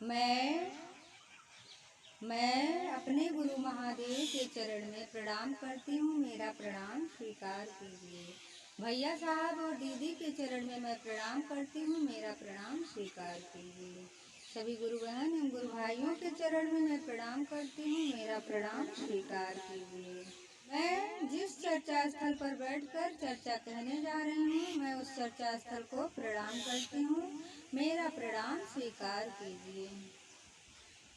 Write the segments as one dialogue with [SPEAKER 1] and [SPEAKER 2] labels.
[SPEAKER 1] मैं मैं अपने गुरु महादेव के चरण में प्रणाम करती हूँ, मेरा प्रणाम स्वीकार कीजिए। भैया साहब और दीदी के चरण में मैं प्रणाम करती हूँ, मेरा प्रणाम स्वीकार कीजिए। सभी गुरु बहन एवं गुरु भाइयों के चरण में मैं प्रणाम करती हूँ, मेरा प्रणाम स्वीकार कीजिए। मैं जिस चर्चा स्थल पर बैठकर चर्चा कहने जा रही हूँ, मैं उस चर्चा स्थल को प्रणाम करती हूँ, मेरा प्रणाम स्वीकार कीजिए।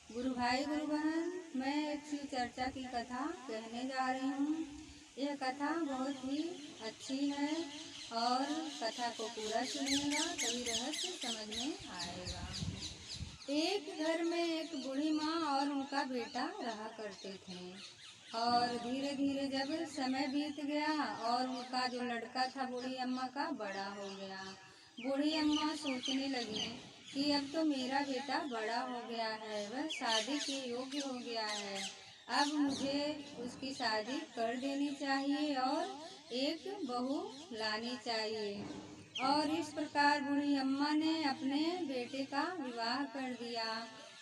[SPEAKER 1] गुरु भाई गुरु बहन, मैं एक शिव चर्चा की कथा कहने जा रही हूँ। यह कथा बहुत ही अच्छी है और कथा को पूरा सुनिएगा तभी रहस्य समझ में आएगा। एक घर में एक बूढ़ी माँ और उनका बेटा रहा करते थे और धीरे धीरे जब समय बीत गया और उनका जो लड़का था बूढ़ी अम्मा का बड़ा हो गया। बूढ़ी अम्मा सोचने लगी कि अब तो मेरा बेटा बड़ा हो गया है, वह शादी के योग्य हो गया है, अब मुझे उसकी शादी कर देनी चाहिए और एक बहू लानी चाहिए। और इस प्रकार बूढ़ी अम्मा ने अपने बेटे का विवाह कर दिया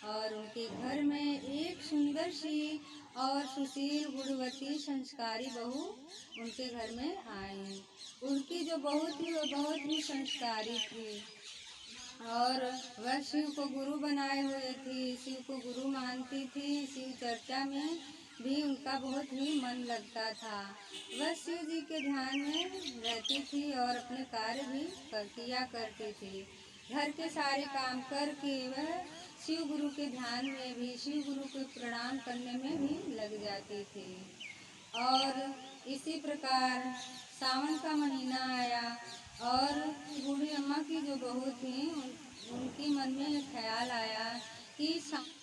[SPEAKER 1] और उनके घर में एक सुंदर सी और सुशील गुणवती संस्कारी बहू उनके घर में आई। उनकी जो बहू थी वो बहुत ही संस्कारी थी और वह शिव को गुरु बनाए हुए थी, शिव को गुरु मानती थी। शिव चर्चा में भी उनका बहुत ही मन लगता था। वह शिव जी के ध्यान में रहती थी और अपने कार्य भी किया करती थी। घर के सारे काम करके वह शिव गुरु के ध्यान में भी, शिव गुरु को प्रणाम करने में भी लग जाती थी। और इसी प्रकार सावन का महीना आया और बूढ़ी अम्मा की जो बहू थी उनकी मन में एक ख्याल आया कि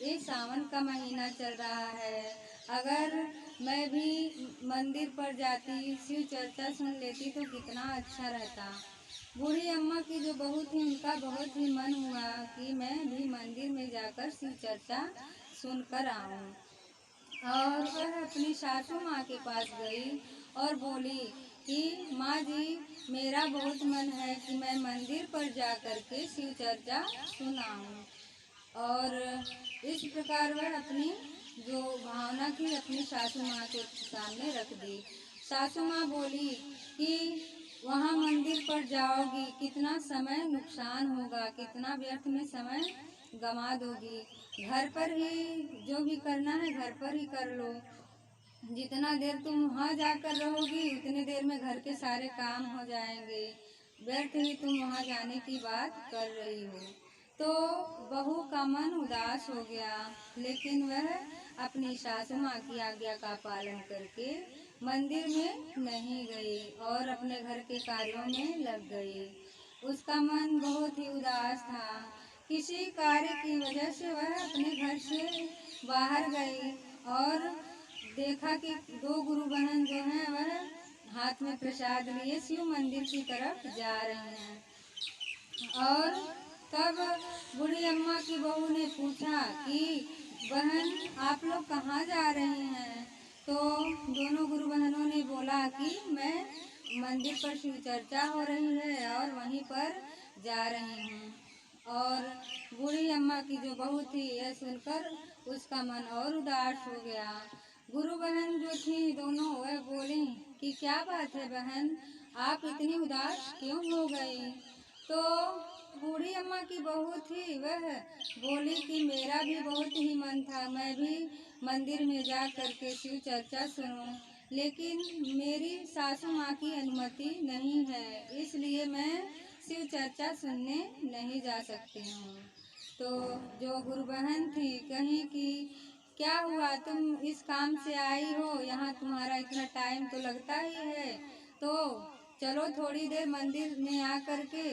[SPEAKER 1] ये सावन का महीना चल रहा है, अगर मैं भी मंदिर पर जाती, शिव चर्चा सुन लेती तो कितना अच्छा रहता। बूढ़ी अम्मा की जो बहू थी उनका बहुत ही मन हुआ कि मैं भी मंदिर में जाकर शिव चर्चा सुनकर आऊं। और वह अपनी सासू माँ के पास गई और बोली कि माँ जी, मेरा बहुत मन है कि मैं मंदिर पर जा कर के शिव चर्चा सुनाऊं। और इस प्रकार वह अपनी जो भावना थी अपनी सासू माँ के सामने रख दी। सासू माँ बोली कि वहाँ मंदिर पर जाओगी, कितना समय नुकसान होगा, कितना व्यर्थ में समय गंवा दोगी। घर पर ही जो भी करना है घर पर ही कर लो। जितना देर तुम वहाँ जाकर रहोगी उतनी देर में घर के सारे काम हो जाएंगे, व्यर्थ ही तुम वहाँ जाने की बात कर रही हो। तो बहू का मन उदास हो गया, लेकिन वह अपनी सासू माँ की आज्ञा का पालन करके मंदिर में नहीं गई और अपने घर के कार्यों में लग गई। उसका मन बहुत ही उदास था। किसी कार्य की वजह से वह अपने घर से बाहर गई और देखा कि दो गुरु बहन जो हैं वह हाथ में प्रसाद लिए शिव मंदिर की तरफ जा रहे हैं। और तब बूढ़ी अम्मा की बहू ने पूछा कि बहन, आप लोग कहाँ जा रही हैं? तो दोनों गुरु बहनों ने बोला कि मैं मंदिर पर शिव चर्चा हो रही है और वहीं पर जा रही हूँ। और बूढ़ी अम्मा की जो बहू थी यह सुनकर उसका मन और उदास हो गया। गुरु बहन जो थी दोनों वह बोली कि क्या बात है बहन, आप इतनी उदास क्यों हो गई? तो बूढ़ी अम्मा की बहू थी वह बोली कि मेरा भी बहुत ही मन था, मैं भी मंदिर में जा कर के शिव चर्चा सुनूं, लेकिन मेरी सासू माँ की अनुमति नहीं है, इसलिए मैं शिव चर्चा सुनने नहीं जा सकती हूँ। तो जो गुरु बहन थी कहीं कि क्या हुआ, तुम इस काम से आई हो, यहाँ तुम्हारा इतना टाइम तो लगता ही है, तो चलो थोड़ी देर मंदिर में आ कर के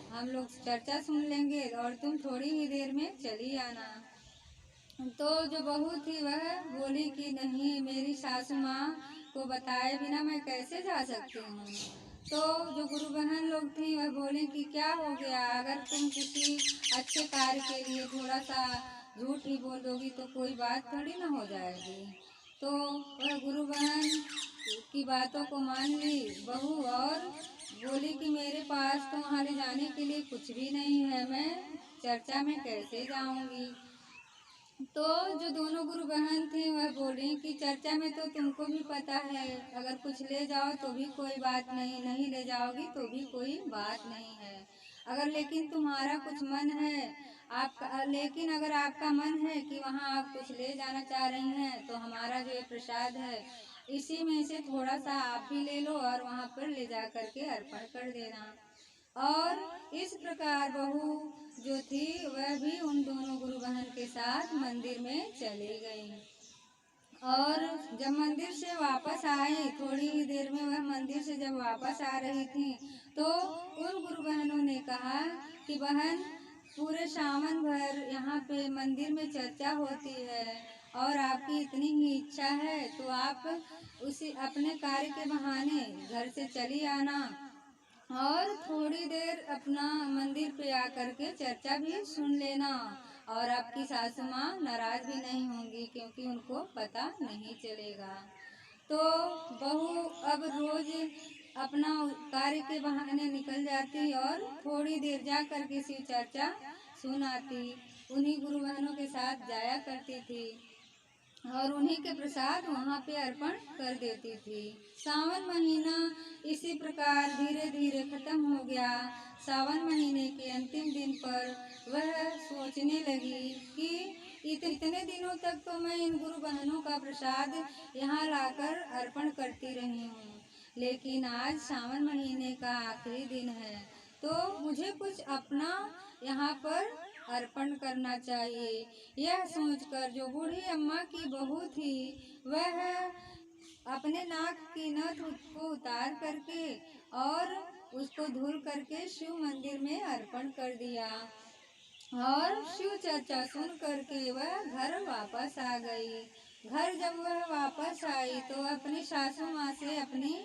[SPEAKER 1] हम लोग चर्चा सुन लेंगे और तुम थोड़ी ही देर में चली आना। तो जो बहू थी वह बोली कि नहीं, मेरी सासू माँ को बताए बिना मैं कैसे जा सकती हूँ। तो जो गुरु बहन लोग थी वह बोली कि क्या हो गया, अगर तुम किसी अच्छे कार्य के लिए थोड़ा सा झूठ ही बोल दोगी तो कोई बात थोड़ी ना हो जाएगी। तो वह गुरु बहन की बातों को मान ली बहू और बोली कि मेरे पास तो वहाँ ले जाने के लिए कुछ भी नहीं है, मैं चर्चा में कैसे जाऊँगी। तो जो दोनों गुरु बहन थी वह बोली कि चर्चा में तो तुमको भी पता है, अगर कुछ ले जाओ तो भी कोई बात नहीं, नहीं ले जाओगी तो भी कोई बात नहीं है। अगर लेकिन तुम्हारा कुछ मन है, आपका लेकिन अगर आपका मन है कि वहाँ आप कुछ ले जाना चाह रही हैं तो हमारा जो ये प्रसाद है इसी में से थोड़ा सा आप भी ले लो और वहाँ पर ले जा करके अर्पण कर देना। और इस प्रकार बहू जो थी वह भी उन दोनों गुरु बहन के साथ मंदिर में चली गई। और जब मंदिर से वापस आई, थोड़ी ही देर में वह मंदिर से जब वापस आ रही थी तो उन गुरु बहनों ने कहा कि बहन, पूरे सावन भर यहाँ पे मंदिर में चर्चा होती है और आपकी इतनी ही इच्छा है तो आप उसी अपने कार्य के बहाने घर से चली आना और थोड़ी देर अपना मंदिर पे आकर के चर्चा भी सुन लेना, और आपकी सासू माँ नाराज भी नहीं होंगी क्योंकि उनको पता नहीं चलेगा। तो बहू अब रोज अपना कार्य के बहाने निकल जाती और थोड़ी देर जा कर के शिव चर्चा सुन आती, उन्हीं गुरु बहनों के साथ जाया करती थी और उन्हीं के प्रसाद वहाँ पे अर्पण कर देती थी। सावन महीना इसी प्रकार धीरे धीरे खत्म हो गया। सावन महीने के अंतिम दिन पर वह सोचने लगी कि इतने दिनों तक तो मैं इन गुरु बहनों का प्रसाद यहाँ लाकर अर्पण करती रही हूँ, लेकिन आज सावन महीने का आखिरी दिन है तो मुझे कुछ अपना यहाँ पर अर्पण करना चाहिए। यह सोचकर जो बूढ़ी अम्मा की बहू थी वह अपने नाक की नथ को उतार करके और उसको धुल करके शिव मंदिर में अर्पण कर दिया और शिव चर्चा सुन करके वह घर वापस आ गई। घर जब वह वापस आई तो अपनी सासू माँ से अपनी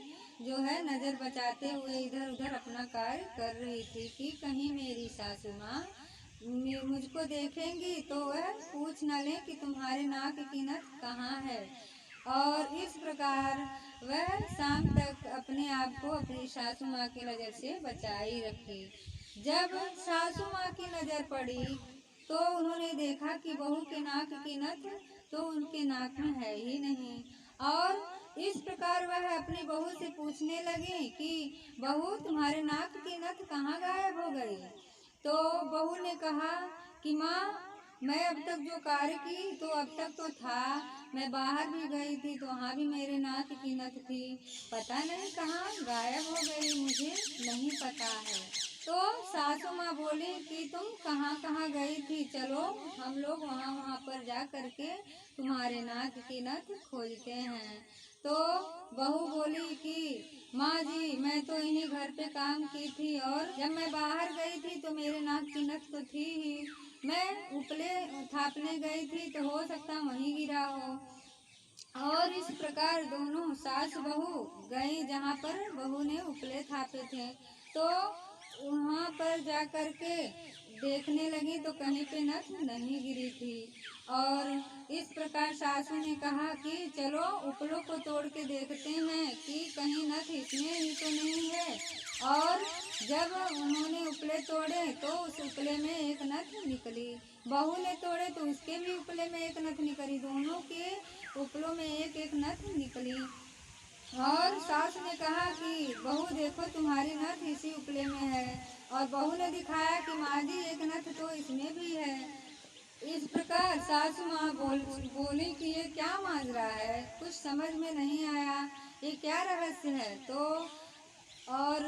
[SPEAKER 1] जो है नज़र बचाते हुए इधर उधर अपना कार्य कर रही थी कि कहीं मेरी सासू माँ मुझको देखेंगी तो वह पूछ न ले कि तुम्हारे नाक की नथ कहाँ है। और इस प्रकार वह शाम तक अपने आप को अपनी सासू माँ की नज़र से बचाई रखी। जब सासू माँ की नज़र पड़ी तो उन्होंने देखा कि बहू के नाक की नथ तो उनके नाक में है ही नहीं, और इस प्रकार वह अपनी बहू से पूछने लगी कि बहू, तुम्हारे नाक की नथ कहाँ गायब हो गई। तो बहू ने कहा कि माँ, मैं अब तक जो कार्य की तो अब तक तो था, मैं बाहर भी गई थी तो वहाँ भी मेरे नाक की नथ थी, पता नहीं कहाँ गायब हो गई, मुझे नहीं पता है। तो सासू माँ बोली कि तुम कहाँ कहाँ गई थी, चलो हम लोग वहाँ पर जा करके तुम्हारे नाक की नथ खोजते हैं। तो बहू बोली कि माँ जी, मैं तो इन्हीं घर पे काम की थी और जब मैं बाहर गई थी तो मेरे नाक की नथ तो थी ही, मैं उपले थापने गई थी तो हो सकता वहीं गिरा हो। और इस प्रकार दोनों सास बहू गई जहाँ पर बहू ने उपले थापे थे, तो वहाँ पर जा कर के देखने लगी तो कहीं पे नथ नहीं गिरी थी। और इस प्रकार सासू ने कहा कि चलो उपलों को तोड़ के देखते हैं कि कहीं नथ इसमें ही तो नहीं है। और जब उन्होंने उपले तोड़े तो उस उपले में एक नथ निकली, बहू ने तोड़े तो उसके भी उपले में एक नथ निकली, दोनों के उपलों में एक एक नथ निकली। और सास ने कहा कि बहू देखो, तुम्हारी नथ इसी उपले में है, और बहू ने दिखाया कि माँ जी एक नथ तो इसमें भी है। इस प्रकार सासू माँ बोली कि ये क्या माजरा है, कुछ समझ में नहीं आया, ये क्या रहस्य है। तो और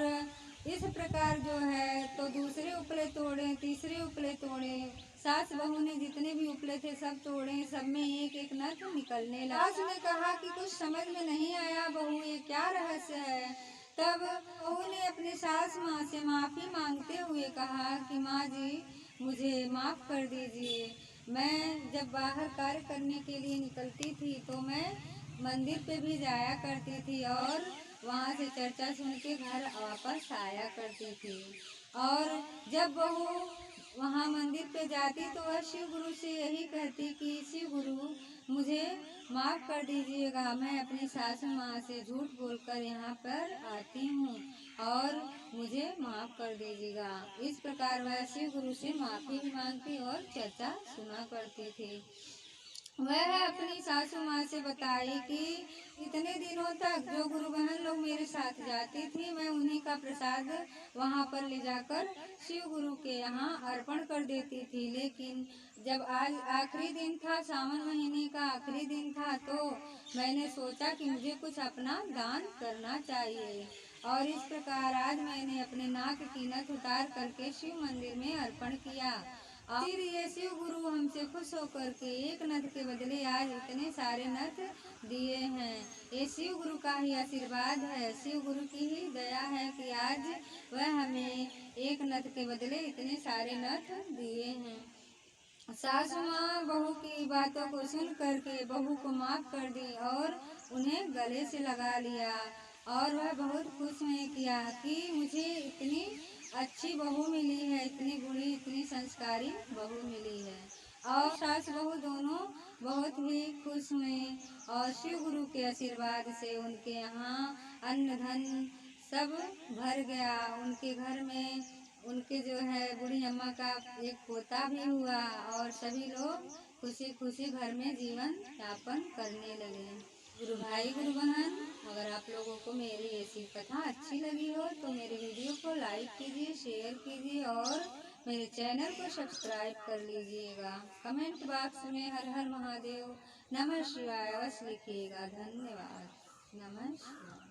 [SPEAKER 1] इस प्रकार जो है तो दूसरे उपले तोड़े, तीसरे उपले तोड़े, सास बहू ने जितने भी उपले थे सब तोड़े, सब में एक एक नथ निकलने लगा। सास ने कहा कि कुछ समझ में नहीं आया बहू, ये क्या रहस्य है। तब बहू ने अपनी सास माँ से माफ़ी मांगते हुए कहा कि माँ जी, मुझे माफ़ कर दीजिए, मैं जब बाहर कार्य करने के लिए निकलती थी तो मैं मंदिर पे भी जाया करती थी और वहाँ से चर्चा सुन के घर वापस आया करती थी। और जब बहू वहाँ मंदिर पे जाती तो वह शिव गुरु से यही कहती कि शिव गुरु मुझे माफ़ कर दीजिएगा, मैं अपनी सासू माँ से झूठ बोलकर यहाँ पर आती हूँ और मुझे माफ़ कर दीजिएगा। इस प्रकार वह शिव गुरु से माफ़ी भी मांगती और चर्चा सुना करती थी। वह अपनी सासू माँ से बताई कि इतने दिनों तक जो गुरु बहन लोग मेरे साथ जाती थी, मैं उन्हीं का प्रसाद वहाँ पर ले जाकर शिव गुरु के यहाँ अर्पण कर देती थी। लेकिन जब आज आखिरी दिन था, सावन महीने का आखिरी दिन था, तो मैंने सोचा कि मुझे कुछ अपना दान करना चाहिए और इस प्रकार आज मैंने अपने नाक की नथ उतार करके शिव मंदिर में अर्पण किया। फिर ये शिव गुरु हमसे खुश होकर के एक नथ के बदले आज इतने सारे नथ दिए हैं। ये शिव गुरु का ही आशीर्वाद है, शिव गुरु की ही दया है कि आज वह हमें एक नथ के बदले इतने सारे नथ दिए हैं। सासू माँ बहू की बातों को सुन करके बहू को माफ कर दी और उन्हें गले से लगा लिया और वह बहुत खुश में किया कि मुझे इतनी अच्छी बहू मिली है, इतनी बूढ़ी इतनी संस्कारी बहू मिली है। और सास बहू दोनों बहुत ही खुश हुए और शिव गुरु के आशीर्वाद से उनके यहाँ अन्न धन सब भर गया। उनके घर में उनके जो है बूढ़ी अम्मा का एक पोता भी हुआ और सभी लोग खुशी खुशी घर में जीवन यापन करने लगे। गुरु भाई गुरु बहन, अगर आप लोगों को मेरी ऐसी कथा अच्छी लगी हो तो मेरे वीडियो को लाइक कीजिए, शेयर कीजिए और मेरे चैनल को सब्सक्राइब कर लीजिएगा। कमेंट बॉक्स में हर हर महादेव, नमः शिवाय अवश्य लिखिएगा। धन्यवाद। नमः शिवाय।